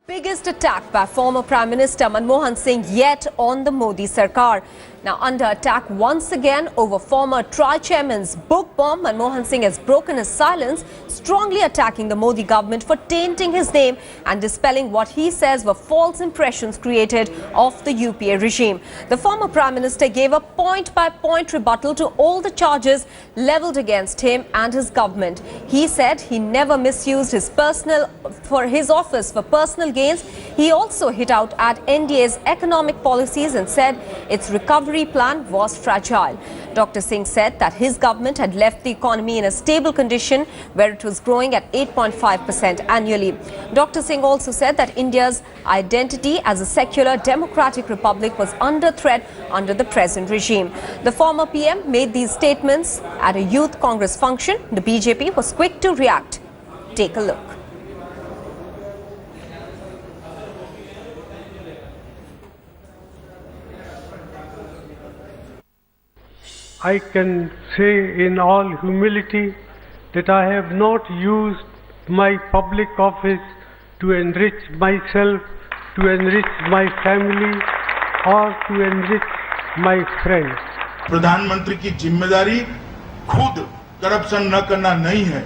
Biggest attack by former Prime Minister Manmohan Singh yet on the Modi Sarkar. Now under attack once again over former Tri-Chairman's book bomb, Manmohan Singh has broken his silence, strongly attacking the Modi government for tainting his name and dispelling what he says were false impressions created of the UPA regime. The former Prime Minister gave a point-by-point rebuttal to all the charges levelled against him and his government. He said he never misused his office for personal gains. He also hit out at NDA's economic policies and said its recovery plan was fragile. Dr. Singh said that his government had left the economy in a stable condition where it was growing at 8.5% annually. Dr. Singh also said that India's identity as a secular democratic republic was under threat under the present regime. The former PM made these statements at a youth Congress function. The BJP was quick to react. Take a look. I can say in all humility that I have not used my public office to enrich myself, to enrich my family or to enrich my friends. प्रधानमंत्री की जिम्मेदारी खुद corruption न करना नहीं है।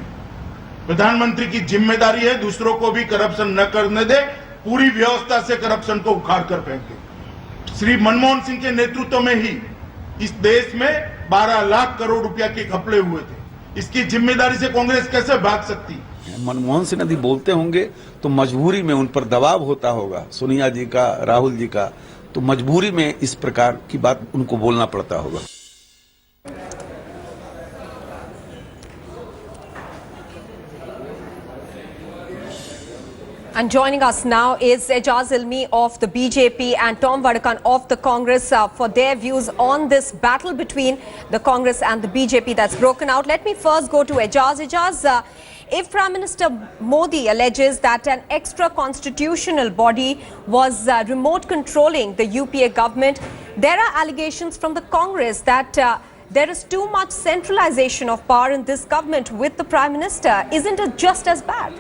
प्रधानमंत्री की जिम्मेदारी है दूसरों को भी करप्शन न करने दे, पूरी व्यवस्था से करप्शन को उखाड़ कर फेंके। श्री मनमोहन सिंह के नेतृत्व में ही इस देश में 12 लाख करोड़ रुपया के घपले हुए थे। इसकी जिम्मेदारी से कांग्रेस कैसे भाग सकती? मनमोहन सिंह यदि बोलते होंगे तो मजबूरी में उन पर दबाव होता होगा, सोनिया जी का, राहुल जी का, तो मजबूरी में इस प्रकार की बात उनको बोलना पड़ता होगा। And joining us now is Ejaz Ilmi of the BJP and Tom Vadakan of the Congress for their views on this battle between the Congress and the BJP that's broken out. Let me first go to Ejaz. Ejaz, if Prime Minister Modi alleges that an extra constitutional body was remote controlling the UPA government, there are allegations from the Congress that there is too much centralization of power in this government with the Prime Minister. Isn't it just as bad?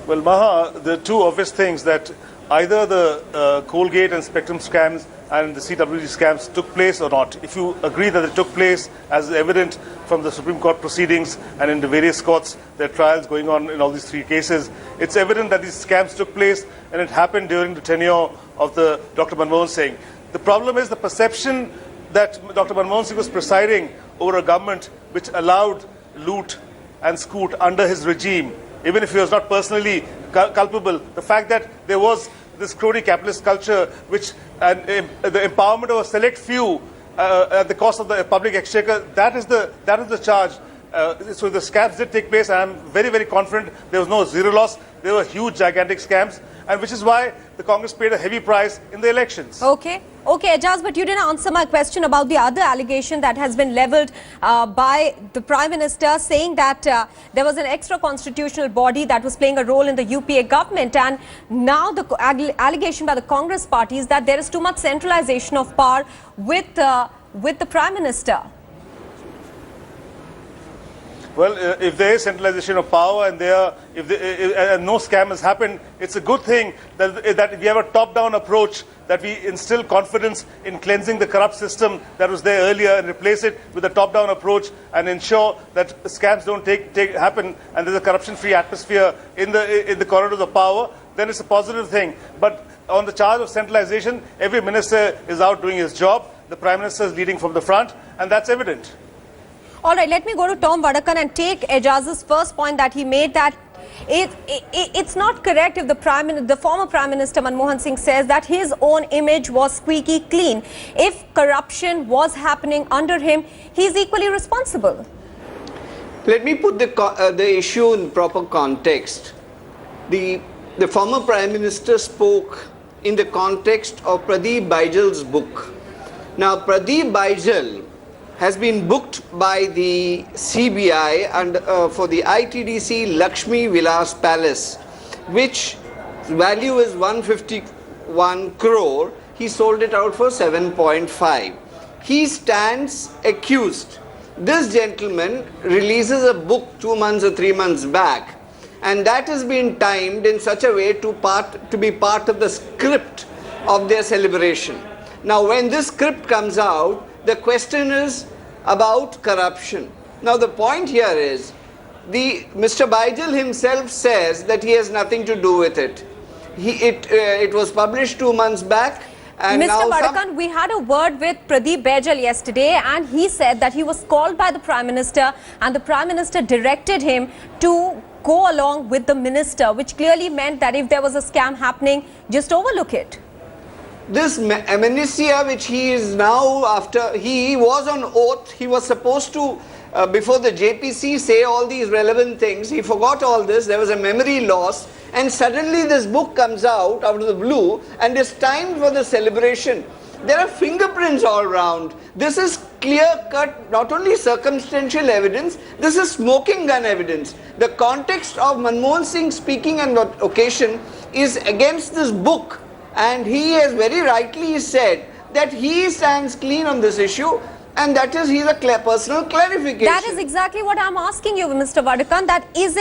Well, Maha, the two obvious things that either the Colgate and Spectrum scams and the CWG scams took place or not. If you agree that they took place, as evident from the Supreme Court proceedings and in the various courts, there are trials going on in all these three cases, it's evident that these scams took place and it happened during the tenure of the Dr. Manmohan Singh. The problem is the perception that Dr. Manmohan Singh was presiding over a government which allowed loot and scoot under his regime. Even if he was not personally culpable, the fact that there was this crony capitalist culture, which the empowerment of a select few at the cost of the public exchequer, that is the charge. So the scams did take place, and I'm very, very confident there was no zero loss. There were huge, gigantic scams, and which is why the Congress paid a heavy price in the elections. Okay, Ejaz, but you didn't answer my question about the other allegation that has been levelled by the Prime Minister, saying that there was an extra constitutional body that was playing a role in the UPA government, and now the allegation by the Congress party is that there is too much centralization of power with the Prime Minister. Well, if there is centralization of power and if no scam has happened, it's a good thing that we have a top-down approach, that we instill confidence in cleansing the corrupt system that was there earlier and replace it with a top-down approach and ensure that scams don't happen and there's a corruption-free atmosphere in the corridors of power. Then it's a positive thing. But on the charge of centralization, every minister is out doing his job. The Prime Minister is leading from the front, and that's evident. All right, let me go to Tom Vadakan and take Ejaz's first point that he made, that it's not correct if the former Prime Minister Manmohan Singh says that his own image was squeaky clean. If corruption was happening under him, he's equally responsible. Let me put the issue in proper context. The former Prime Minister spoke in the context of Pradeep Baijal's book. Now, Pradeep Baijal has been booked by the CBI and for the ITDC Lakshmi Vilas Palace, which value is 151 crore. He sold it out for 7.5. He stands accused. This gentleman releases a book 2 months or 3 months back and that has been timed in such a way to be part of the script of their celebration. Now, when this script comes out, the question is about corruption. Now, the point here is, Mr. Baijal himself says that he has nothing to do with it. It was published 2 months back. And Mr. Vadakan, we had a word with Pradeep Baijal yesterday, and he said that he was called by the Prime Minister and the Prime Minister directed him to go along with the minister, which clearly meant that if there was a scam happening, just overlook it. This amnesia which he is now after, he was on oath, he was supposed to before the JPC say all these relevant things, he forgot all this, there was a memory loss, and suddenly this book comes out of the blue and is timed for the celebration. There are fingerprints all around. This is clear-cut, not only circumstantial evidence, this is smoking gun evidence. The context of Manmohan Singh speaking on that occasion is against this book, and he has very rightly said that he stands clean on this issue, and that is his personal clarification. That is exactly what I'm asking you, Mr. Vadakan, that is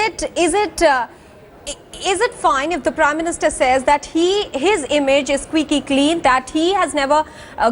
it fine if the Prime Minister says that his image is squeaky clean, that he has never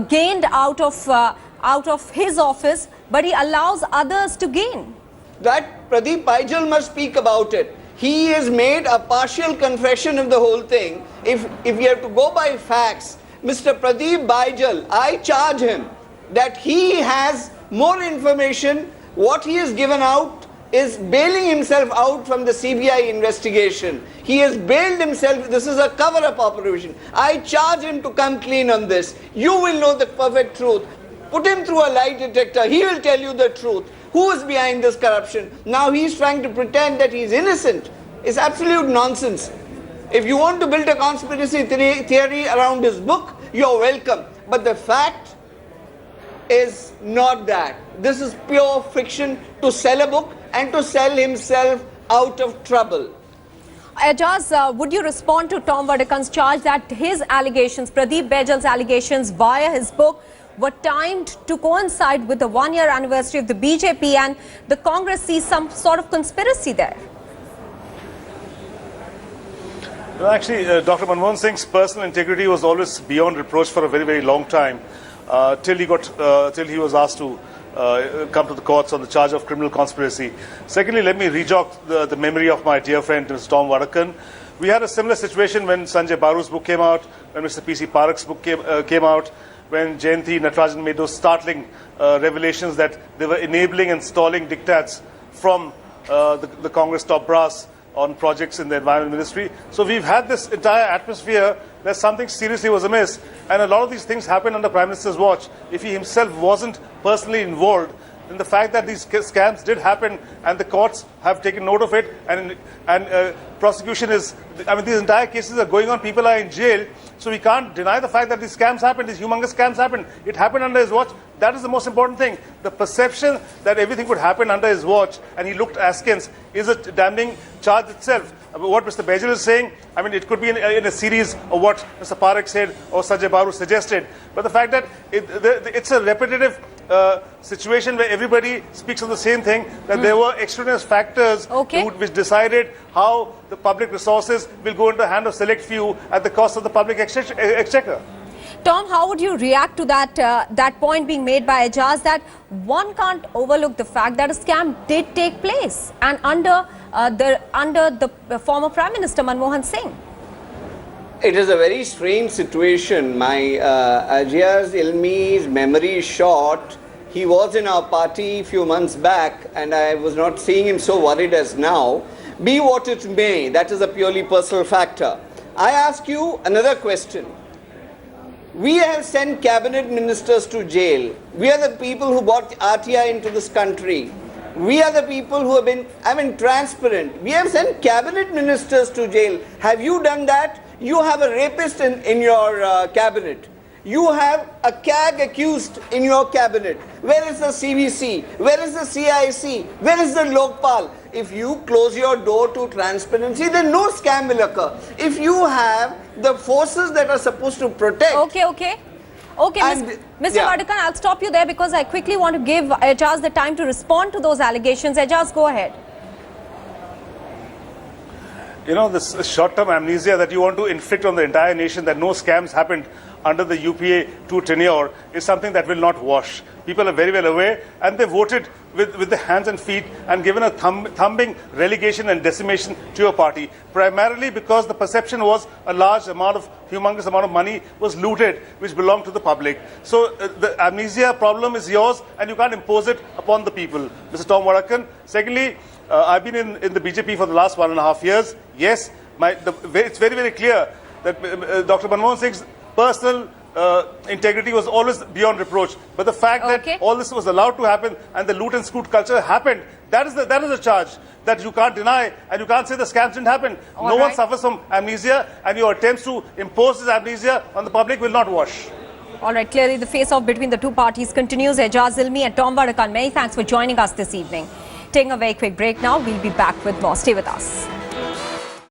gained out of his office, but he allows others to gain? That Pradeep Baijal must speak about it. He has made a partial confession of the whole thing. If we have to go by facts, Mr. Pradeep Baijal, I charge him that he has more information. What he has given out is bailing himself out from the CBI investigation. He has bailed himself. This is a cover-up operation. I charge him to come clean on this. You will know the perfect truth. Put him through a lie detector. He will tell you the truth. Who is behind this corruption? Now he's trying to pretend that he's innocent. It's absolute nonsense. If you want to build a conspiracy theory around his book, you're welcome. But the fact is not that. This is pure fiction to sell a book and to sell himself out of trouble. Ajaz, would you respond to Tom Vadakan's charge that his allegations, Pradeep Baijal's allegations via his book, were timed to coincide with the 1-year anniversary of the BJP, and the Congress sees some sort of conspiracy there? Well, actually, Dr. Manmohan Singh's personal integrity was always beyond reproach for a very, very long time, till he was asked to come to the courts on the charge of criminal conspiracy. Secondly, let me rejog the memory of my dear friend, Mr. Tom Vadakan. We had a similar situation when Sanjay Baru's book came out, when Mr. P.C. Parak's book came out, when Jayanti Natarajan made those startling revelations that they were enabling and stalling diktats from the Congress top brass on projects in the Environment Ministry. So we've had this entire atmosphere that something seriously was amiss, and a lot of these things happened under Prime Minister's watch. If he himself wasn't personally involved, then the fact that these scams did happen and the courts have taken note of it, and prosecution is, I mean, these entire cases are going on, people are in jail, so we can't deny the fact that these scams happened, these humongous scams happened. It happened under his watch. That is the most important thing. The perception that everything would happen under his watch and he looked askance is a damning charge itself. What Mr. Baijal is saying, I mean, it could be in a series of what Mr. Parak said or Sanjay Baru suggested. But the fact that it's a repetitive situation where everybody speaks of the same thing, that there were extraneous factors which decided how the public resources will go into the hand of select few at the cost of the public exchequer. Tom, how would you react to that point being made by Ajaz, that one can't overlook the fact that a scam did take place and under the former Prime Minister Manmohan Singh? It is a very strange situation. My Ajaz Ilmi's memory is short. He was in our party a few months back and I was not seeing him so worried as now. Be what it may, that is a purely personal factor. I ask you another question. We have sent cabinet ministers to jail. We are the people who brought RTI into this country. We are the people who have been transparent. We have sent cabinet ministers to jail. Have you done that? You have a rapist in your cabinet. You have a CAG accused in your cabinet. Where is the CVC? Where is the CIC? Where is the Lokpal? If you close your door to transparency, then no scam will occur. If you have the forces that are supposed to protect... Okay, Mr. Vadakan, I'll stop you there because I quickly want to give Ajaz the time to respond to those allegations. Ajaz, go ahead. You know, this short-term amnesia that you want to inflict on the entire nation, that no scams happened under the UPA 2 tenure, is something that will not wash. People are very well aware, and they voted with the hands and feet and given a thumbing relegation and decimation to your party, primarily because the perception was a humongous amount of money was looted, which belonged to the public. So the amnesia problem is yours, and you can't impose it upon the people, Mr. Tom Varakan. Secondly, I've been in the BJP for the last 1.5 years. Yes, it's very, very clear that Dr. Manmohan Singh's personal integrity was always beyond reproach. But the fact that all this was allowed to happen and the loot and scoot culture happened, that is the charge that you can't deny, and you can't say the scams didn't happen. No one suffers from amnesia, and your attempts to impose this amnesia on the public will not wash. All right, clearly the face-off between the two parties continues. Ejaz Ilmi and Tom Varakan, many thanks for joining us this evening. Taking a very quick break now. We'll be back with more. Stay with us.